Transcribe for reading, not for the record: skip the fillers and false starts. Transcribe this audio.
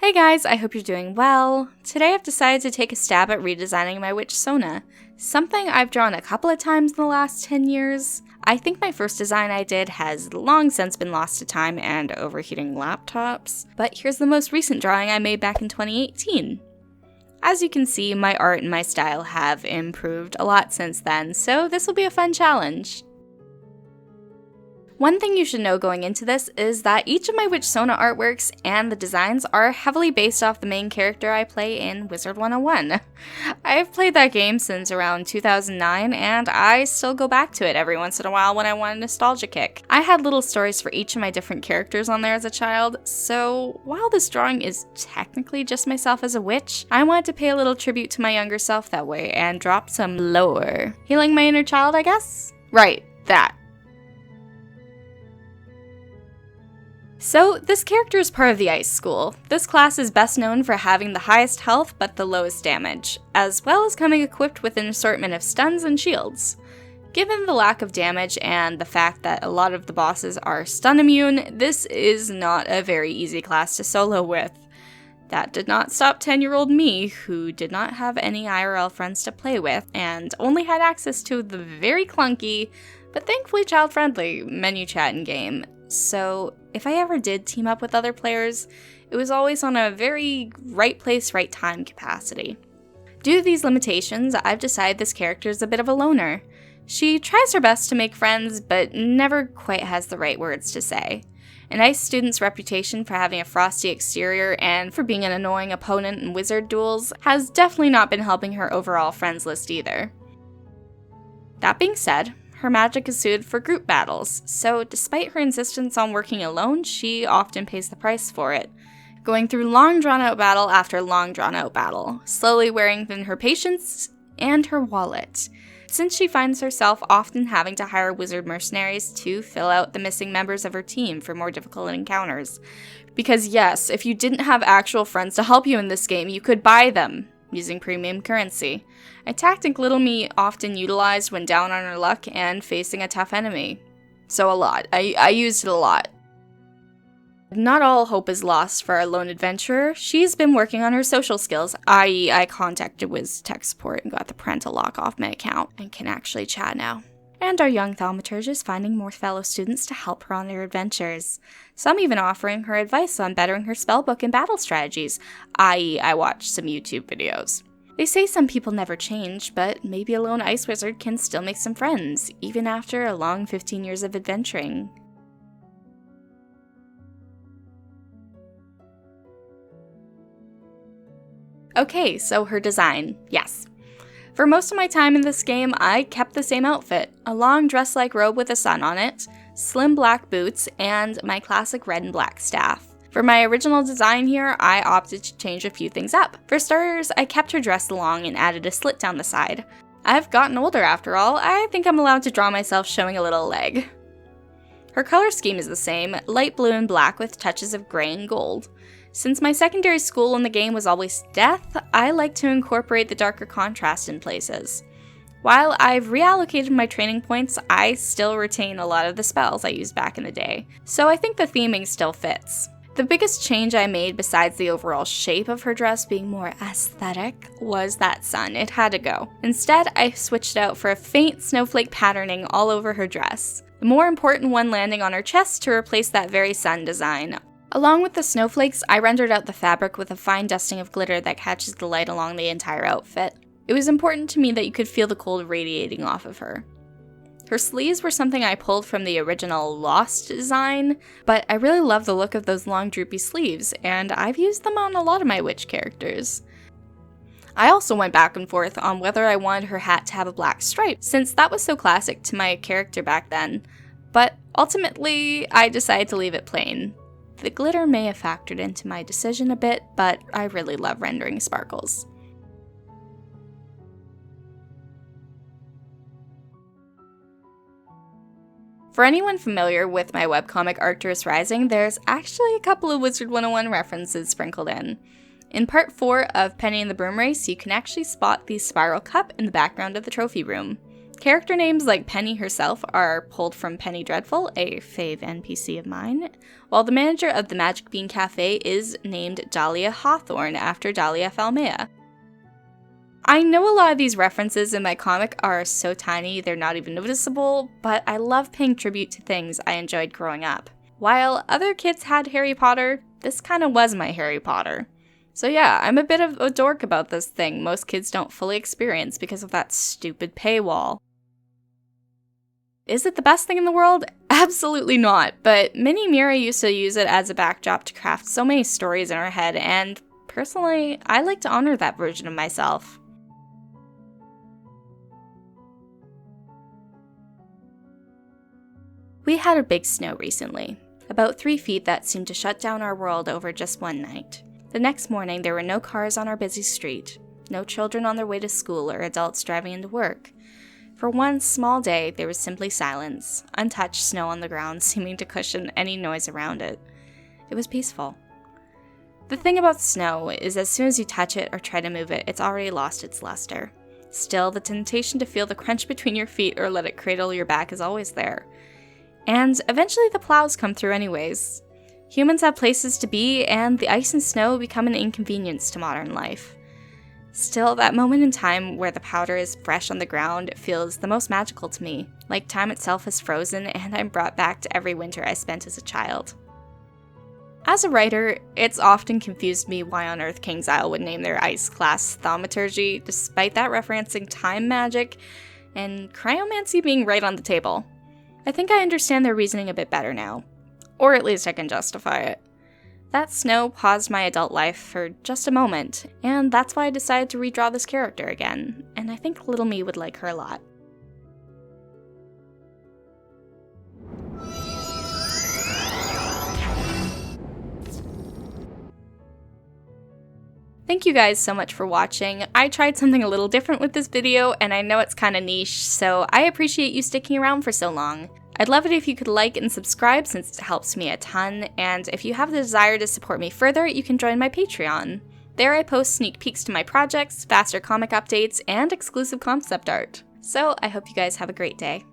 Hey guys, I hope you're doing well. Today I've decided to take a stab at redesigning my Witchsona, something I've drawn a couple of times in the last 10 years. I think my first design I did has long since been lost to time and overheating laptops, but here's the most recent drawing I made back in 2018. As you can see, my art and my style have improved a lot since then, so this will be a fun challenge. One thing you should know going into this is that each of my Witchsona artworks and the designs are heavily based off the main character I play in Wizard 101. I've played that game since around 2009, and I still go back to it every once in a while when I want a nostalgia kick. I had little stories for each of my different characters on there as a child, so while this drawing is technically just myself as a witch, I wanted to pay a little tribute to my younger self that way and drop some lore. Healing my inner child, I guess? Right, that. So, this character is part of the Ice School. This class is best known for having the highest health but the lowest damage, as well as coming equipped with an assortment of stuns and shields. Given the lack of damage and the fact that a lot of the bosses are stun immune, this is not a very easy class to solo with. That did not stop 10-year-old me, who did not have any IRL friends to play with, and only had access to the very clunky, but thankfully child-friendly, menu chat in-game. So, if I ever did team up with other players, it was always on a very right place, right time capacity. Due to these limitations, I've decided this character is a bit of a loner. She tries her best to make friends, but never quite has the right words to say. An ICE student's reputation for having a frosty exterior and for being an annoying opponent in wizard duels has definitely not been helping her overall friends list either. That being said, her magic is suited for group battles, so despite her insistence on working alone, she often pays the price for it, going through long drawn-out battle after long drawn-out battle, slowly wearing thin her patience and her wallet, since she finds herself often having to hire wizard mercenaries to fill out the missing members of her team for more difficult encounters. Because yes, if you didn't have actual friends to help you in this game, you could buy them using premium currency, a tactic little me often utilized when down on her luck and facing a tough enemy. So a lot. I used it a lot. Not all hope is lost for our lone adventurer. She's been working on her social skills, i.e. I contacted Wiz tech support and got the parental lock off my account and can actually chat now. And our young thaumaturge is finding more fellow students to help her on their adventures. Some even offering her advice on bettering her spellbook and battle strategies, i.e. I watched some YouTube videos. They say some people never change, but maybe a lone ice wizard can still make some friends, even after a long 15 years of adventuring. Okay, so her design, yes. For most of my time in this game, I kept the same outfit, a long dress-like robe with a sun on it, slim black boots, and my classic red and black staff. For my original design here, I opted to change a few things up. For starters, I kept her dress long and added a slit down the side. I've gotten older after all, I think I'm allowed to draw myself showing a little leg. Her color scheme is the same, light blue and black with touches of gray and gold. Since my secondary school in the game was always death, I like to incorporate the darker contrast in places. While I've reallocated my training points, I still retain a lot of the spells I used back in the day, so I think the theming still fits. The biggest change I made besides the overall shape of her dress being more aesthetic was that sun. It had to go. Instead, I switched out for a faint snowflake patterning all over her dress, the more important one landing on her chest to replace that very sun design. Along with the snowflakes, I rendered out the fabric with a fine dusting of glitter that catches the light along the entire outfit. It was important to me that you could feel the cold radiating off of her. Her sleeves were something I pulled from the original Lost design, but I really love the look of those long droopy sleeves, and I've used them on a lot of my witch characters. I also went back and forth on whether I wanted her hat to have a black stripe, since that was so classic to my character back then, but ultimately I decided to leave it plain. The glitter may have factored into my decision a bit, but I really love rendering sparkles. For anyone familiar with my webcomic Arcturus Rising, there's actually a couple of Wizard 101 references sprinkled in. In part 4 of Penny and the Broom Race, you can actually spot the spiral cup in the background of the trophy room. Character names like Penny herself are pulled from Penny Dreadful, a fave NPC of mine, while the manager of the Magic Bean Cafe is named Dahlia Hawthorne after Dahlia Falmea. I know a lot of these references in my comic are so tiny they're not even noticeable, but I love paying tribute to things I enjoyed growing up. While other kids had Harry Potter, this kind of was my Harry Potter. So yeah, I'm a bit of a dork about this thing most kids don't fully experience because of that stupid paywall. Is it the best thing in the world? Absolutely not, but Mini Mira used to use it as a backdrop to craft so many stories in her head, and personally, I like to honor that version of myself. We had a big snow recently, about 3 feet that seemed to shut down our world over just one night. The next morning, there were no cars on our busy street, no children on their way to school or adults driving into work. For one small day, there was simply silence, untouched snow on the ground seeming to cushion any noise around it. It was peaceful. The thing about snow is as soon as you touch it or try to move it, it's already lost its luster. Still, the temptation to feel the crunch between your feet or let it cradle your back is always there. And eventually the plows come through anyways. Humans have places to be, and the ice and snow become an inconvenience to modern life. Still, that moment in time where the powder is fresh on the ground feels the most magical to me, like time itself is frozen and I'm brought back to every winter I spent as a child. As a writer, it's often confused me why on earth King's Isle would name their ice class Thaumaturgy, despite that referencing time magic and cryomancy being right on the table. I think I understand their reasoning a bit better now. Or at least I can justify it. That snow paused my adult life for just a moment, and that's why I decided to redraw this character again, and I think little me would like her a lot. Thank you guys so much for watching. I tried something a little different with this video, and I know it's kinda niche, so I appreciate you sticking around for so long. I'd love it if you could like and subscribe since it helps me a ton, and if you have the desire to support me further, you can join my Patreon. There I post sneak peeks to my projects, faster comic updates, and exclusive concept art. So I hope you guys have a great day.